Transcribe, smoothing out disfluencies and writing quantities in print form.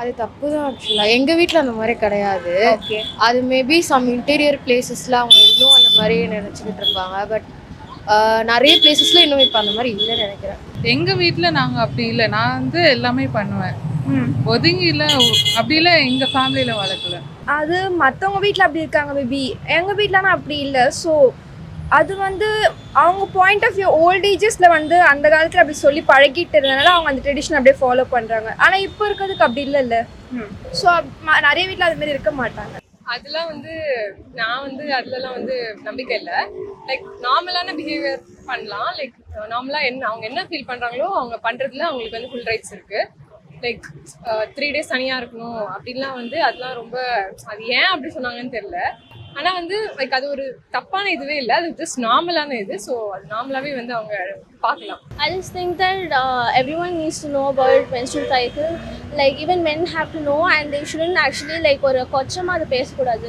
அது தப்பு தான் ஆக்சுவலாக. எங்கள் வீட்டில் அந்த மாதிரி கிடையாது. ஓகே. அது மேபி சம் இன்டீரியர் பிளேசஸில் அவங்க இன்னும் அந்த மாதிரி நினச்சிக்கிட்டு இருப்பாங்க. பட் நிறைய பிளேசஸில் இன்னும் இப்போ அந்த மாதிரி இல்லைன்னு நினைக்கிறேன். எங்கள் வீட்டில் நாங்கள் அப்படி இல்லை. நான் வந்து எல்லாமே பண்ணுவேன். ஒதுங்கில அப்படி இல்லை, எங்கள் ஃபேமிலியில் வளர்க்கல. அது மற்றவங்க வீட்டில் அப்படி இருக்காங்க மேபி. எங்கள் வீட்டிலனா அப்படி இல்லை. ஸோ அது வந்து அவங்க பாயிண்ட் ஆஃப் வியூ ஓல்ட் ஏஜஸில் வந்து அந்த காலத்தில் அப்படி சொல்லி பழகிட்டு இருந்ததுனால அவங்க அந்த ட்ரெடிஷன் அப்படியே ஃபாலோ பண்ணுறாங்க. ஆனால் இப்போ இருக்கிறதுக்கு அப்படி இல்லைல்ல. ஸோ நிறைய வீட்டில் அது மாதிரி இருக்க மாட்டாங்க. அதெல்லாம் வந்து நான் வந்து அதுலலாம் வந்து நம்பிக்கை இல்லை. லைக் நார்மலான பிஹேவியர் பண்ணலாம். லைக் நார்மலாக அவங்க என்ன ஃபீல் பண்ணுறாங்களோ அவங்க பண்ணுறதுல அவங்களுக்கு வந்து ஃபுல் ரைட்ஸ் இருக்குது. லைக் 3 days தனியாக இருக்கணும் அப்படின்லாம் வந்து அதெல்லாம் ரொம்ப அது ஏன் அப்படி சொன்னாங்கன்னு தெரியல. ஆனால் வந்து லைக் அது ஒரு தப்பான இதுவே இல்லை, அது ஜஸ்ட் நார்மலான இது. ஸோ அது நார்மலாகவே வந்து அவங்க பார்க்கலாம். I just think that everyone needs to know about menstrual cycle. Like even men have to know and they shouldn't actually like ஒரு கொச்சமாக அதை பேசக்கூடாது.